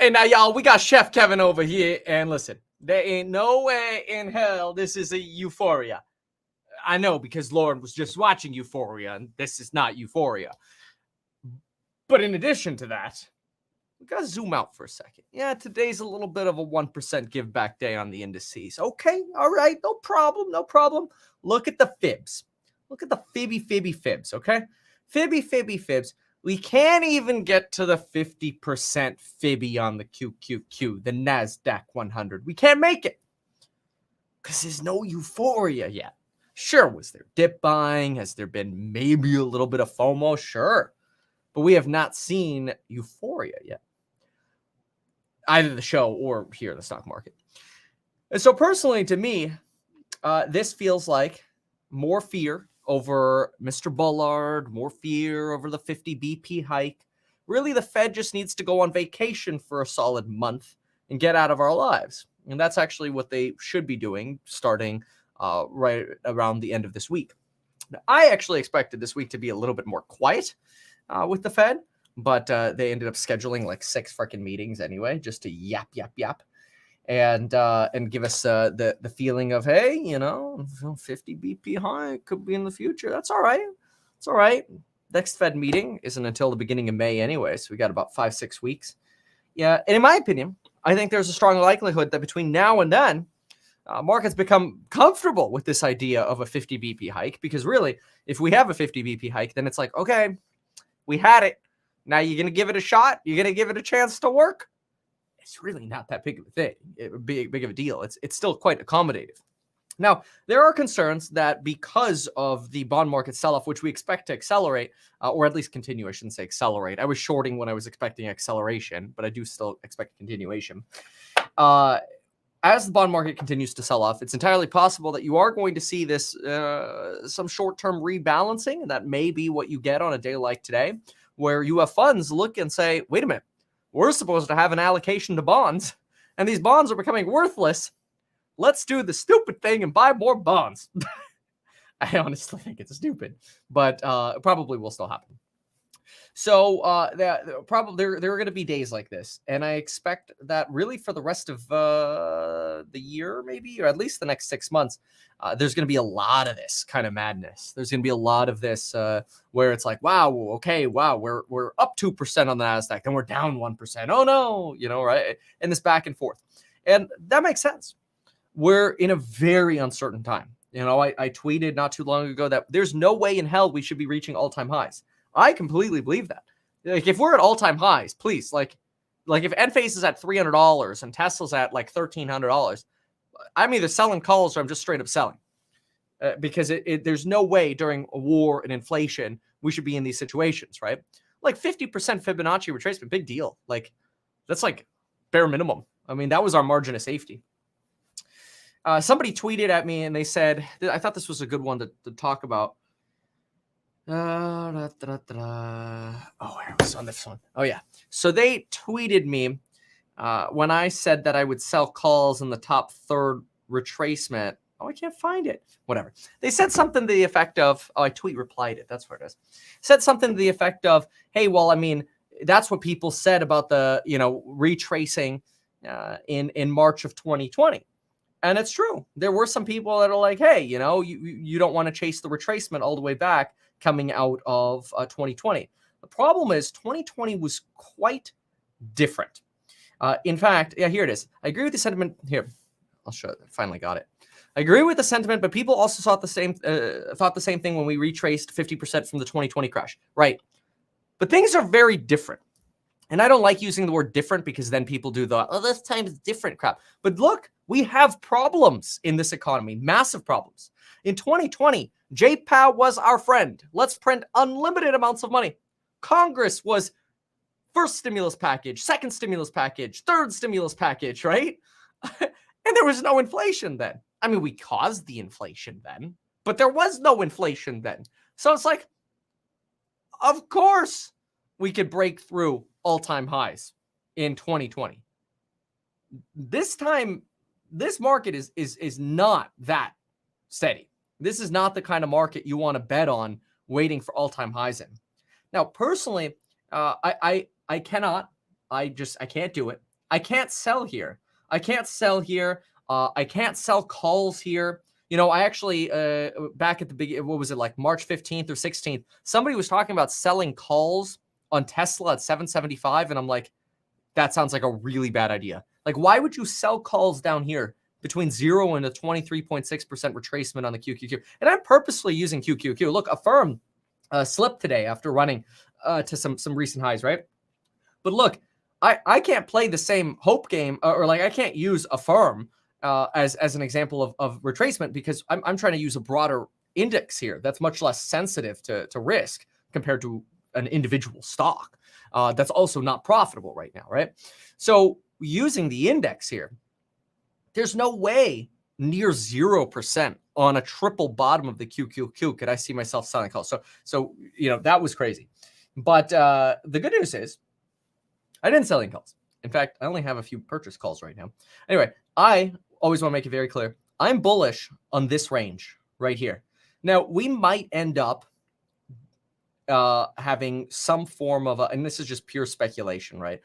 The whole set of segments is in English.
Hey, now, y'all, we got Chef Kevin over here, and listen, there ain't no way in hell this is a Euphoria. I know, because Lauren was just watching Euphoria, and this is not Euphoria. But in addition to that, we gotta zoom out for a second. Yeah, today's a little bit of a 1% give back day on the indices. Okay, all right, no problem, no problem. Look at the fibs. Look at the fibby fibs, okay? Fibby fibs. We can't even get to the 50% fibby on the QQQ, the NASDAQ 100. We can't make it because there's no euphoria yet. Sure, was there dip buying? Has there been maybe a little bit of FOMO? Sure. But we have not seen euphoria yet, either the show or here in the stock market. And so personally, to me, this feels like more fear over Mr. Bullard, more fear over the 50 BP hike. Really, the Fed just needs to go on vacation for a solid month and get out of our lives. And that's actually what they should be doing starting right around the end of this week. Now, I actually expected this week to be a little bit more quiet with the Fed, but they ended up scheduling like 6 freaking meetings anyway, just to yap, and give us the feeling of, hey, 50 BP high could be in the future. That's all right. It's all right. Next Fed meeting isn't until the beginning of May anyway, so we got about 5-6 weeks. Yeah, and in my opinion, I think there's a strong likelihood that between now and then, markets become comfortable with this idea of a 50 BP hike, because really, if we have a 50 BP hike, then it's like, okay, we had it. Now you're going to give it a shot. You're going to give it a chance to work. It's really not that big of a thing. It would be big of a deal. It's still quite accommodative. Now, there are concerns that because of the bond market sell-off, which we expect to accelerate, or at least continue, I shouldn't say accelerate. I was shorting when I was expecting acceleration, but I do still expect continuation. As the bond market continues to sell off, it's entirely possible that you are going to see this some short-term rebalancing, and that may be what you get on a day like today, where you have funds look and say, wait a minute, we're supposed to have an allocation to bonds, and these bonds are becoming worthless. Let's do the stupid thing and buy more bonds. I honestly think it's stupid, but probably will still happen. So there are going to be days like this, and I expect that really for the rest of the year, maybe, or at least the next 6 months, there's going to be a lot of this kind of madness. There's going to be a lot of this where it's like, wow, okay, wow, we're up 2% on the Nasdaq, then we're down 1%. Oh no, right? And this back and forth, and that makes sense. We're in a very uncertain time. I tweeted not too long ago that there's no way in hell we should be reaching all-time highs. I completely believe that. Like, if we're at all-time highs, please, like if Enphase is at $300 and Tesla's at like $1,300, I'm either selling calls or I'm just straight up selling. Because there's no way during a war and inflation we should be in these situations, right? Like 50% Fibonacci retracement, big deal. Like, that's like bare minimum. I mean, that was our margin of safety. Somebody tweeted at me and they said, I thought this was a good one to talk about. Oh, it was on this one. Oh, yeah. So they tweeted me when I said that I would sell calls in the top third retracement. Oh, I can't find it. Whatever. They said something to the effect of, I tweet replied it. That's where it is. Said something to the effect of, hey, well, I mean, that's what people said about the, retracing in March of 2020. And it's true. There were some people that are like, hey, you don't want to chase the retracement all the way back coming out of 2020. The problem is 2020 was quite different. In fact, yeah, here it is. I agree with the sentiment. Here, I'll show it. I finally got it. I agree with the sentiment, but people also thought the same thing when we retraced 50% from the 2020 crash. Right. But things are very different. And I don't like using the word different because then people do this time is different crap. But look, we have problems in this economy, massive problems. In 2020, J-POW was our friend. Let's print unlimited amounts of money. Congress was first stimulus package, second stimulus package, third stimulus package, right? And there was no inflation then. I mean, we caused the inflation then, but there was no inflation then. So it's like, of course, we could break through all-time highs in 2020. This time, this market is not that steady. This is not the kind of market you want to bet on waiting for all-time highs in. Now, personally, I cannot I can't do it. I can't sell here. I can't sell here. I can't sell calls here. I actually, back at the beginning, what was it, like March 15th or 16th, somebody was talking about selling calls on Tesla at 775. And I'm like, that sounds like a really bad idea. Like, why would you sell calls down here between 0 and a 23.6% retracement on the QQQ? And I'm purposely using QQQ. Look, Affirm slipped today after running to some recent highs, right? But look, I can't play the same hope game, or like I can't use Affirm as an example of retracement, because I'm trying to use a broader index here that's much less sensitive to risk compared to an individual stock that's also not profitable right now, right? So using the index here, there's no way near 0% on a triple bottom of the QQQ could I see myself selling calls. So that was crazy. But the good news is I didn't sell any calls. In fact, I only have a few purchase calls right now. Anyway, I always want to make it very clear. I'm bullish on this range right here. Now, we might end up having some form of and this is just pure speculation, right?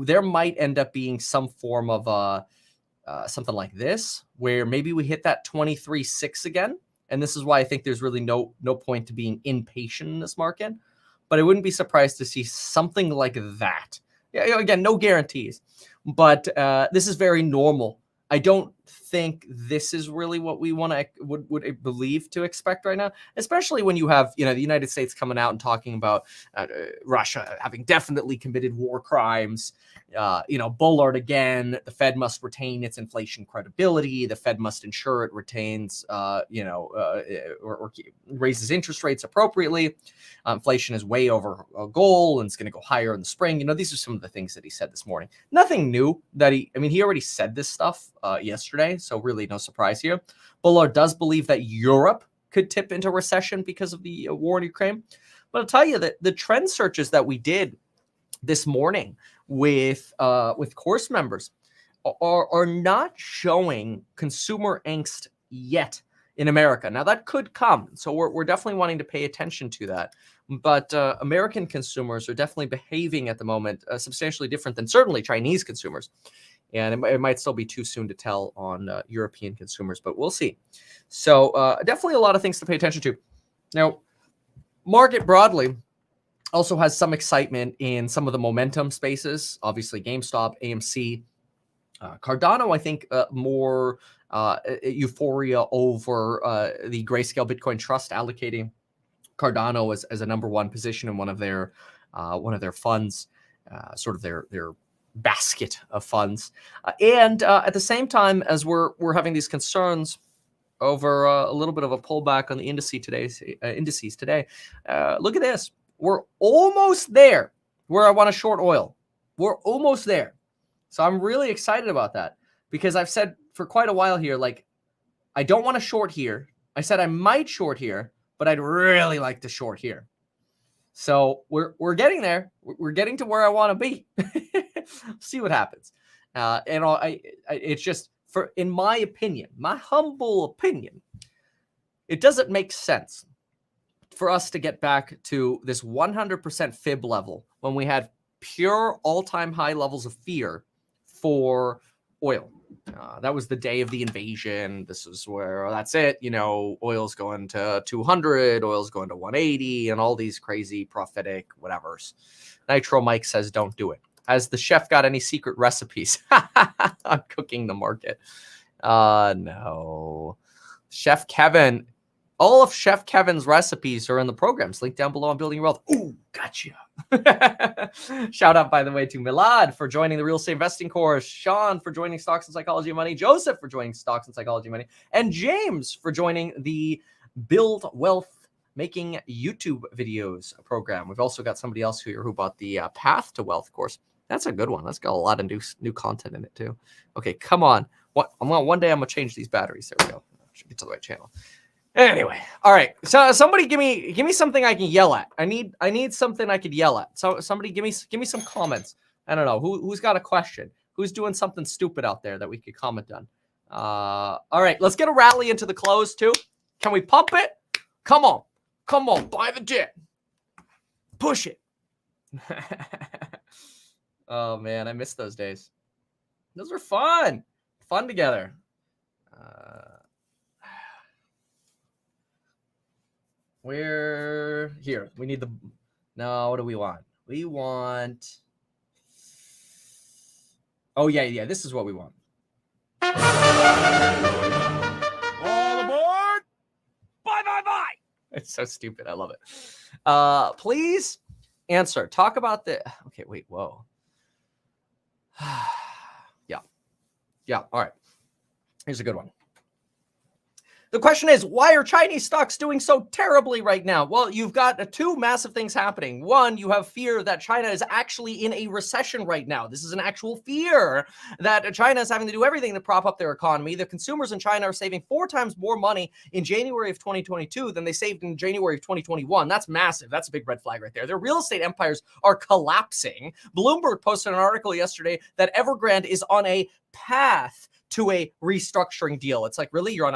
There might end up being some form of something like this, where maybe we hit that 23.6 again. And this is why I think there's really no point to being impatient in this market. But I wouldn't be surprised to see something like that. Yeah, again, no guarantees, but this is very normal. I don't think this is really what we would believe to expect right now, especially when you have the United States coming out and talking about Russia having definitely committed war crimes. Bullard again. The Fed must retain its inflation credibility. The Fed must ensure it retains, or raises interest rates appropriately. Inflation is way over a goal and it's going to go higher in the spring. These are some of the things that he said this morning. Nothing new that he already said this stuff yesterday. So really no surprise here. Bullard does believe that Europe could tip into recession because of the war in Ukraine. But I'll tell you that the trend searches that we did this morning with course members are not showing consumer angst yet in America. Now that could come. So we're definitely wanting to pay attention to that. But American consumers are definitely behaving at the moment substantially different than certainly Chinese consumers. And it might still be too soon to tell on European consumers, but we'll see. So definitely a lot of things to pay attention to. Now, market broadly also has some excitement in some of the momentum spaces. Obviously, GameStop, AMC, Cardano, I think more euphoria over the Grayscale Bitcoin Trust allocating Cardano as a number one position in one of their funds, sort of their basket of funds. And at the same time as we're having these concerns over a little bit of a pullback on the indices today, look at this. We're almost there where I want to short oil. We're almost there. So I'm really excited about that, because I've said for quite a while here, like, I don't want to short here. I said I might short here, but I'd really like to short here. So we're getting there. We're getting to where I want to be. See what happens. It's just, in my opinion, my humble opinion, it doesn't make sense for us to get back to this 100% fib level when we had pure all-time high levels of fear for oil. That was the day of the invasion. This is where that's it. Oil's going to 200, oil's going to 180, and all these crazy prophetic whatevers. Nitro Mike says, don't do it. Has the chef got any secret recipes on cooking the market? No. Chef Kevin. All of Chef Kevin's recipes are in the programs. Link down below on Building Your Wealth. Ooh, gotcha. Shout out, by the way, to Milad for joining the Real Estate Investing course, Sean for joining Stocks and Psychology of Money, Joseph for joining Stocks and Psychology of Money, and James for joining the Build Wealth Making YouTube videos program. We've also got somebody else here who bought the Path to Wealth course. That's a good one. That's got a lot of new content in it too. Okay, come on. One day I'm gonna change these batteries. There we go. Should get to the right channel. Anyway, all right. So somebody give me something I can yell at. I need something I could yell at. So somebody give me some comments. I don't know who's got a question. Who's doing something stupid out there that we could comment on? All right, let's get a rally into the close too. Can we pump it? Come on, buy the dip. Push it. Oh man, I miss those days. Those were fun. Fun together. We're here. We need the. No, what do we want? We want. Oh yeah. This is what we want. All aboard! Bye. It's so stupid. I love it. Please answer. Talk about the. Okay, wait. Whoa. Yeah. All right. Here's a good one. The question is, why are Chinese stocks doing so terribly right now? Well, you've got two massive things happening. One, you have fear that China is actually in a recession right now. This is an actual fear that China is having to do everything to prop up their economy. The consumers in China are saving 4 times more money in January of 2022 than they saved in January of 2021. That's massive. That's a big red flag right there. Their real estate empires are collapsing. Bloomberg posted an article yesterday that Evergrande is on a path to a restructuring deal. It's like, really? You're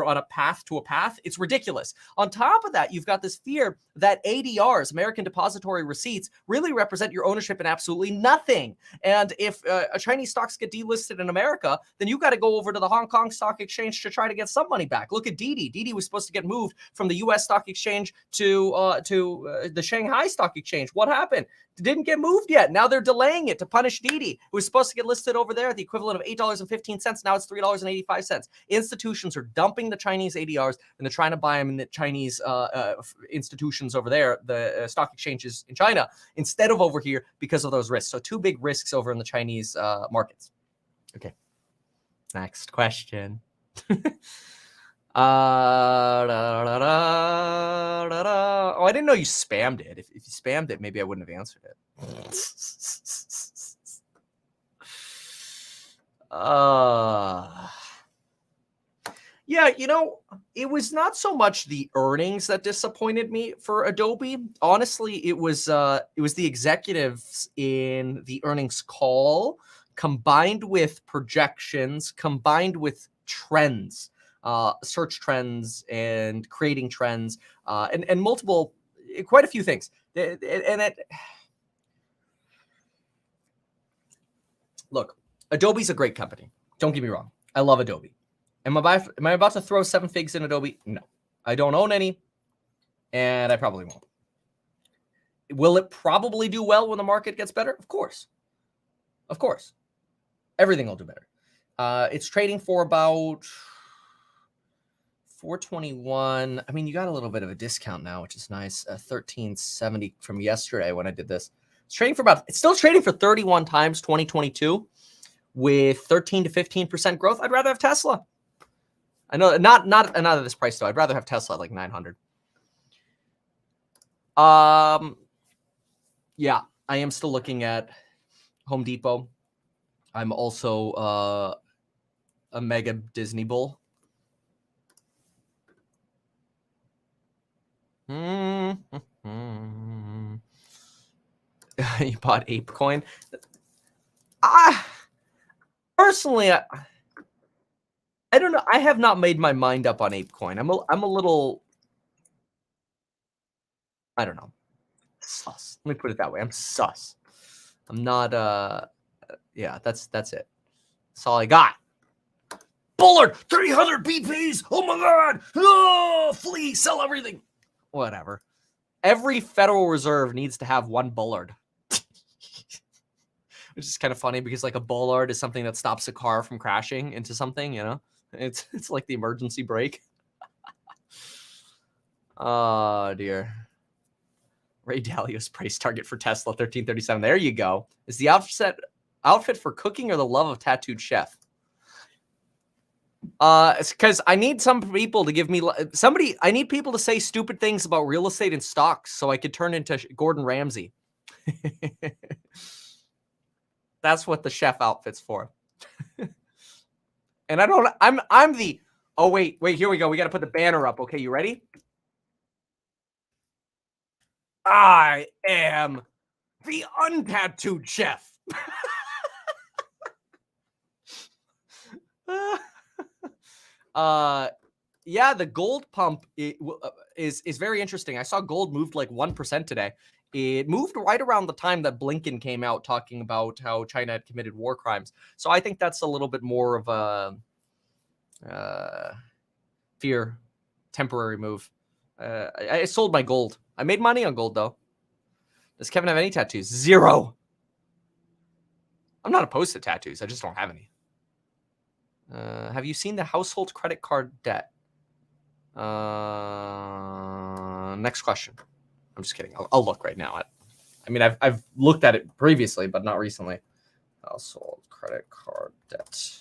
on a path to a path? It's ridiculous. On top of that, you've got this fear that ADRs, American Depository Receipts, really represent your ownership in absolutely nothing. And if Chinese stocks get delisted in America, then you've got to go over to the Hong Kong Stock Exchange to try to get some money back. Look at Didi. Didi was supposed to get moved from the U.S. Stock Exchange to the Shanghai Stock Exchange. What happened? It didn't get moved yet. Now they're delaying it to punish Didi. It was supposed to get listed over there at the equivalent of $8.15. Now it's $3.85. Institutions are dumping the Chinese ADRs and they're trying to buy them in the Chinese institutions over there, the stock exchanges in China, instead of over here because of those risks. So 2 big risks over in the Chinese markets. Okay. Next question. Oh, I didn't know you spammed it. If you spammed it, maybe I wouldn't have answered it. Yeah, it was not so much the earnings that disappointed me for Adobe. Honestly, it was the executives in the earnings call, combined with projections, combined with trends. Search trends and creating trends, and multiple, quite a few things. Look, Adobe's a great company. Don't get me wrong. I love Adobe. Am I about to throw 7 figs in Adobe? No, I don't own any, and I probably won't. Will it probably do well when the market gets better? Of course. Everything will do better. It's trading for about $421. I mean, you got a little bit of a discount now, which is nice. $13.70 from yesterday when I did this. It's still trading for 31 times 2022 with 13 to 15% growth. I'd rather have Tesla. I know not at this price though. I'd rather have Tesla at like 900. Yeah, I am still looking at Home Depot. I'm also a mega Disney bull. You bought ApeCoin? Personally, I don't know. I have not made my mind up on ApeCoin. I'm a little, I don't know, sus. Let me put it that way. I'm sus. I'm not. Yeah, that's it. That's all I got. Bullard, 300 BPs. Oh my God! Oh, flee, sell everything. Whatever. Every Federal Reserve needs to have one Bullard. Which is kind of funny because like a Bullard is something that stops a car from crashing into something, It's like the emergency brake. Oh dear. Ray Dalio's price target for Tesla, 1337. There you go. Is the outfit for cooking or the love of tattooed chef? It's because I need some people to give me I need people to say stupid things about real estate and stocks so I could turn into Gordon Ramsay. That's what the chef outfit's for. And I'm the, oh wait, here we go. We got to put the banner up. Okay, you ready? I am the untattooed chef. Yeah, the gold pump is very interesting. I saw gold moved like 1% today, it moved right around the time that Blinken came out talking about how China had committed war crimes. So I think that's a little bit more of a fear, temporary move. I sold my gold. I made money on gold, though. Does Kevin have any tattoos? 0. I'm not opposed to tattoos. I just don't have any. Have you seen the household credit card debt? Next question. I'm just kidding. I'll look right now. I mean, I've looked at it previously, but not recently. Household credit card debt.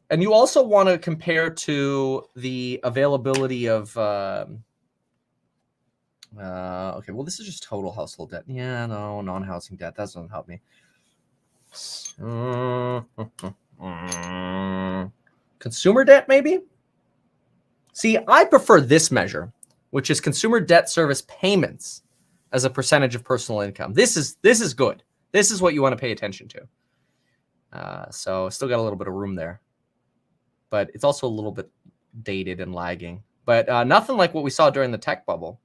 And you also want to compare to the availability of. Okay, well, this is just total household debt. Yeah, no, non-housing debt. That doesn't help me. Consumer debt, maybe? See, I prefer this measure, which is consumer debt service payments as a percentage of personal income. This is good. This is what you want to pay attention to. So still got a little bit of room there. But it's also a little bit dated and lagging. But nothing like what we saw during the tech bubble.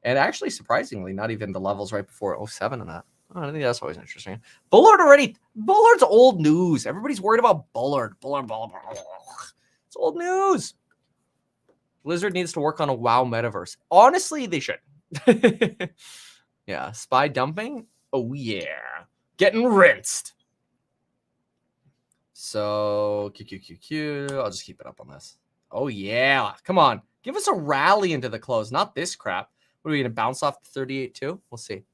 And actually, surprisingly, not even the levels right before 07 and that. Oh, I think that's always interesting. Bullard's old news. Everybody's worried about Bullard. Bullard. It's old news. Blizzard needs to work on a WoW metaverse. Honestly, they should. Yeah, spy dumping? Oh, yeah. Getting rinsed. So, QQQQ. I'll just keep it up on this. Oh, yeah. Come on. Give us a rally into the close, not this crap. What are we going to bounce off the 38 too? We'll see.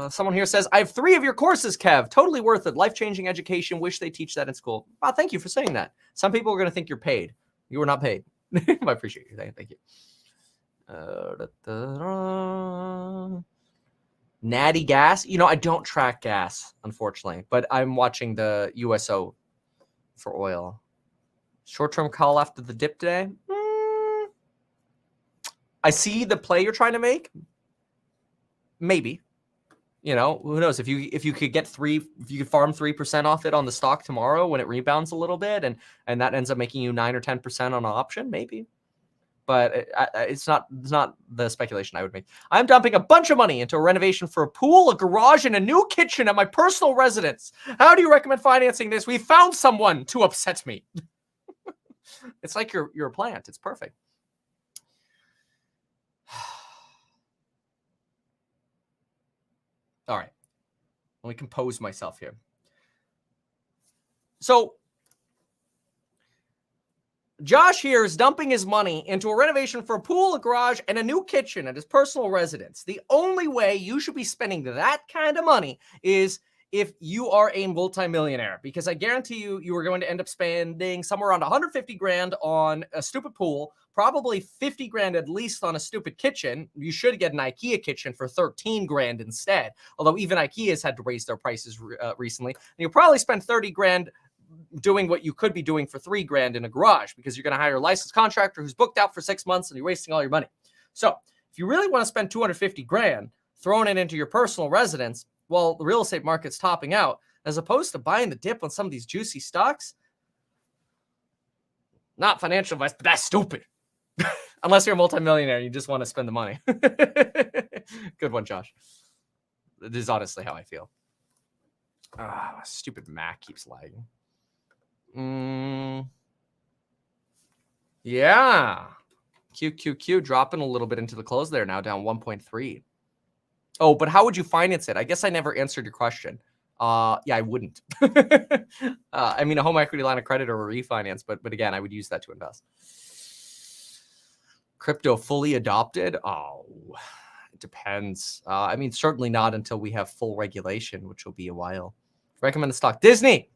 Someone here says, I have 3 of your courses, Kev. Totally worth it. Life-changing education. Wish they teach that in school. Wow, thank you for saying that. Some people are going to think you're paid. You were not paid. I appreciate you. Thank you. Natty gas. You know, I don't track gas, unfortunately, but I'm watching the USO for oil. Short-term call after the dip today. I see the play you're trying to make. Maybe. You know, who knows? If you could get if you could farm 3% off it on the stock tomorrow when it rebounds a little bit, and that ends up making you 9 or 10% on an option, maybe. But it's not the speculation I would make. I'm dumping a bunch of money into a renovation for a pool, a garage, and a new kitchen at my personal residence. How do you recommend financing this? We found someone to upset me. It's like you're a plant. It's perfect. All right. Let me compose myself here. So Josh here is dumping his money into a renovation for a pool, a garage, and a new kitchen at his personal residence. The only way you should be spending that kind of money is if you are a multimillionaire, because I guarantee you are going to end up spending somewhere around 150 grand on a stupid pool, probably 50 grand at least on a stupid kitchen. You should get an IKEA kitchen for 13 grand instead. Although even IKEA's had to raise their prices recently. And you'll probably spend 30 grand doing what you could be doing for 3 grand in a garage, because you're going to hire a licensed contractor who's booked out for 6 months and you're wasting all your money. So if you really want to spend 250 grand throwing it into your personal residence, well, the real estate market's topping out, as opposed to buying the dip on some of these juicy stocks. Not financial advice, but that's stupid. Unless you're a multimillionaire and you just want to spend the money. Good one, Josh. This is honestly how I feel. Stupid Mac keeps lagging. Yeah. QQQ dropping a little bit into the close there now, down 1.3. Oh, but how would you finance it? I guess I never answered your question. Yeah, I wouldn't. I mean, a home equity line of credit or a refinance, but again, I would use that to invest. Crypto fully adopted? Oh, it depends. I mean, certainly not until we have full regulation, which will be a while. Recommend the stock. Disney.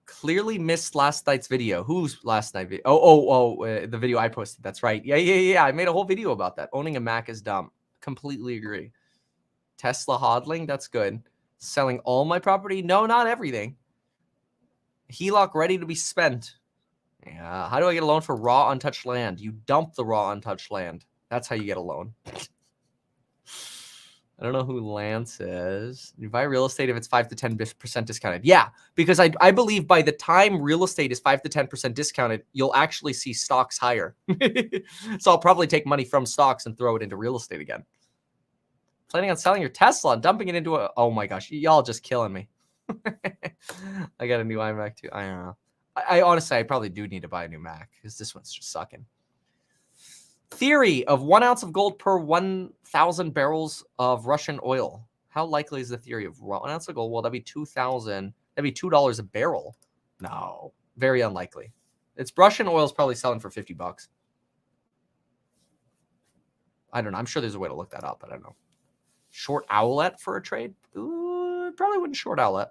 Clearly missed last night's video. Whose last night video? The video I posted. That's right. Yeah. I made a whole video about that. Owning a Mac is dumb. Completely agree. Tesla hodling. That's good. Selling all my property? No, not everything. HELOC ready to be spent. Yeah. How do I get a loan for raw untouched land? You dump the raw untouched land. That's how you get a loan. I don't know who Lance is. You buy real estate if it's 5 to 10% discounted. Yeah, because I believe by the time real estate is 5 to 10% discounted, you'll actually see stocks higher. So I'll probably take money from stocks and throw it into real estate again. Planning on selling your Tesla and dumping it into a... Oh my gosh, y'all just killing me. I got a new iMac too. I don't know. I honestly, I probably do need to buy a new Mac because this one's just sucking. Theory of 1 ounce of gold per 1,000 barrels of Russian oil. How likely is the theory of 1 ounce of gold? Well, that'd be 2,000. That'd be $2 a barrel. No, very unlikely. It's Russian oil is probably selling for $50. I don't know. I'm sure there's a way to look that up, but I don't know. Short Owlet for a trade? Ooh, probably wouldn't short Owlet.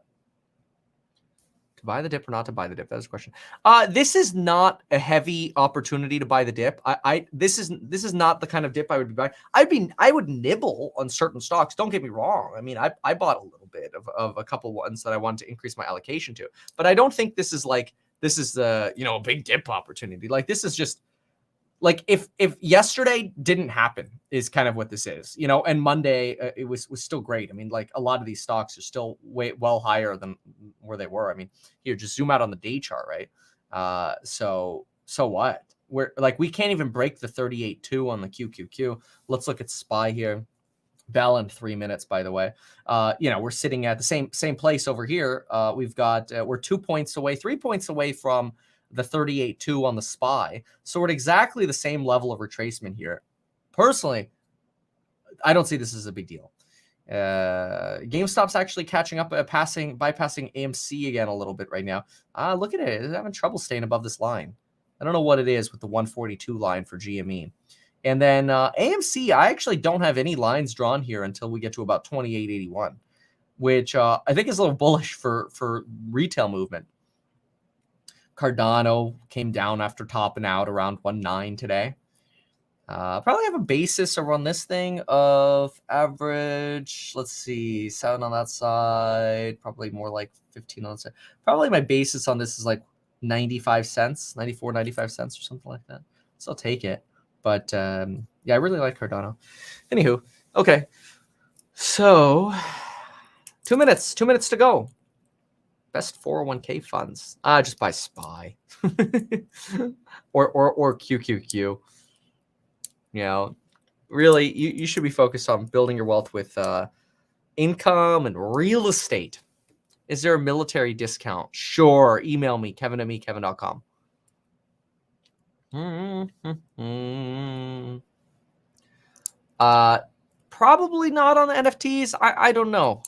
To buy the dip or not to buy the dip? That is a question. This is not a heavy opportunity to buy the dip. This is not the kind of dip I would be buying. I would nibble on certain stocks. Don't get me wrong. I mean, I bought a little bit of a couple ones that I wanted to increase my allocation to, but I don't think this is the a big dip opportunity. Like this is just like if yesterday didn't happen is kind of what this is, and Monday it was still great. I mean, like a lot of these stocks are still well higher than where they were. I mean, here, just zoom out on the day chart, right? So what? We can't even break the 38.2 on the QQQ. Let's look at SPY here. Bell in 3 minutes, by the way. We're sitting at the same place over here. We've got we're 2 points away, 3 points away from the 38.2 on the SPY. So we're at exactly the same level of retracement here. Personally, I don't see this as a big deal. GameStop's actually catching up, bypassing AMC again a little bit right now. Look at it. It's having trouble staying above this line. I don't know what it is with the 142 line for GME. And then AMC, I actually don't have any lines drawn here until we get to about 28.81, which I think is a little bullish for retail movement. Cardano came down after topping out around 1.9 today. Probably have a basis around this thing of average. Let's see, 7 on that side, probably more like 15 on that side. Probably my basis on this is like 95 cents, 94, 95 cents or something like that. So I'll take it. But yeah, I really like Cardano. Anywho, okay. So 2 minutes to go. Best 401k funds. Just buy SPY or QQQ. Really, you should be focused on building your wealth with income and real estate. Is there a military discount? Sure. Email me, kevin@mekevin.com. Probably not on the NFTs. I don't know.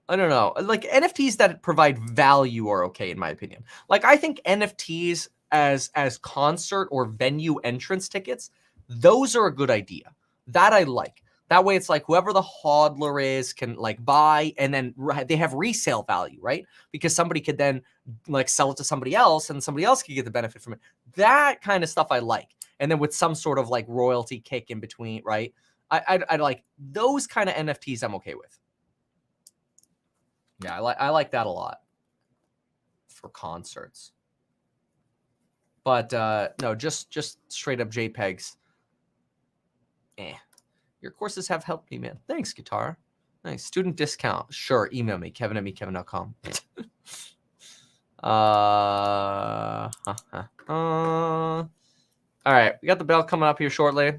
Like NFTs that provide value are okay in my opinion. Like I think NFTs as concert or venue entrance tickets, those are a good idea. That I like. That way it's like whoever the hodler is can like buy and then they have resale value, right? Because somebody could then like sell it to somebody else and somebody else could get the benefit from it. That kind of stuff I like. And then with some sort of like royalty kick in between, right? I like those kind of NFTs I'm okay with. Yeah, I like that a lot for concerts. But no, just straight up JPEGs. Your courses have helped me, man. Thanks, Guitar. Nice. Student discount. Sure, email me, kevin@mekevin.com. All right, we got the bell coming up here shortly.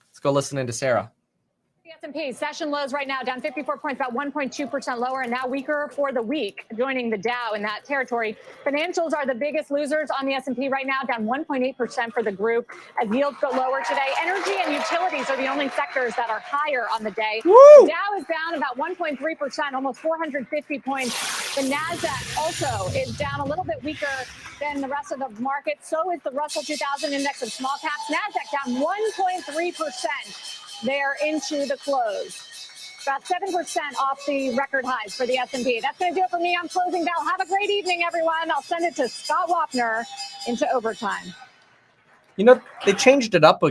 Let's go listen into Sarah. S&P session lows right now down 54 points, about 1.2% lower, and now weaker for the week, joining the Dow in that territory. Financials are the biggest losers on the S&P right now, down 1.8% for the group as yields go lower today. Energy and utilities are the only sectors that are higher on the day. Woo! Dow is down about 1.3%, almost 450 points. The NASDAQ also is down a little bit weaker than the rest of the market. So is the Russell 2000 index of small caps. NASDAQ down 1.3%. There into the close. About 7% off the record highs for the S&P. That's going to do it for me. I'm closing bell. Have a great evening, everyone. I'll send it to Scott Wapner into overtime. They changed it up a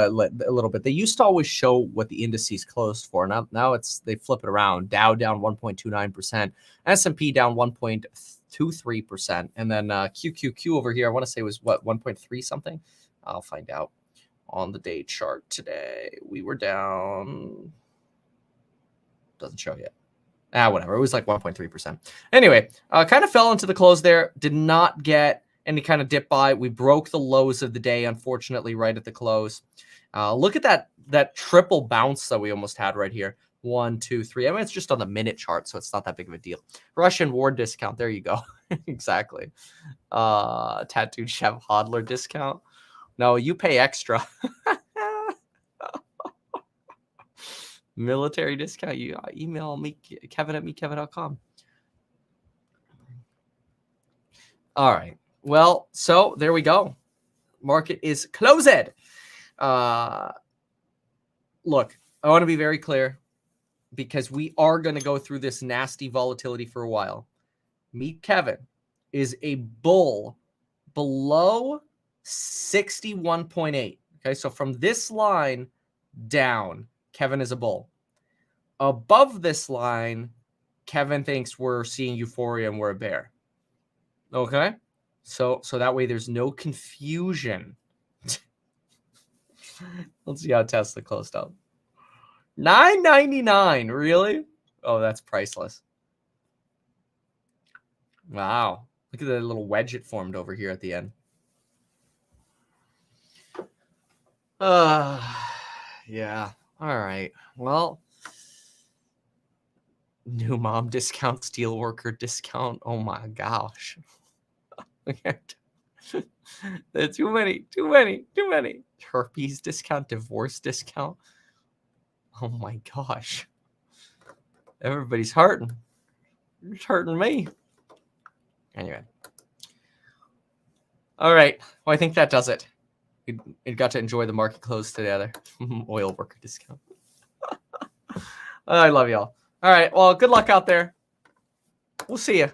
little bit. They used to always show what the indices closed for. Now they flip it around. Dow down 1.29%, S&P down 1.23%, and then QQQ over here, I want to say was what 1.3 something. I'll find out. on the day chart today. We were down. Doesn't show yet. Whatever. It was like 1.3%. Anyway, kind of fell into the close there. Did not get any kind of dip buy. We broke the lows of the day, unfortunately, right at the close. Look at that triple bounce that we almost had right here. 1, 2, 3. I mean, it's just on the minute chart, so it's not that big of a deal. Russian war discount. There you go. Exactly. Tattooed Chef Hodler discount. No, you pay extra. Military discount. You email me, kevin@mekevin.com. All right. Well, so there we go. Market is closed. Look, I want to be very clear because we are going to go through this nasty volatility for a while. Meet Kevin is a bull below 61.8. Okay, so from this line down, Kevin is a bull. Above this line, Kevin thinks we're seeing euphoria and we're a bear. Okay? So that way there's no confusion. Let's see how Tesla closed out. $9.99, really? Oh, that's priceless. Wow. Look at the little wedge it formed over here at the end. Yeah. All right. Well, new mom discount, steelworker discount. Oh my gosh. Too many. Herpes discount, divorce discount. Oh my gosh. Everybody's hurting. It's hurting me. Anyway. All right. Well, I think that does it. You got to enjoy the market close together. Oil worker discount. I love y'all. All right. Well, good luck out there. We'll see you.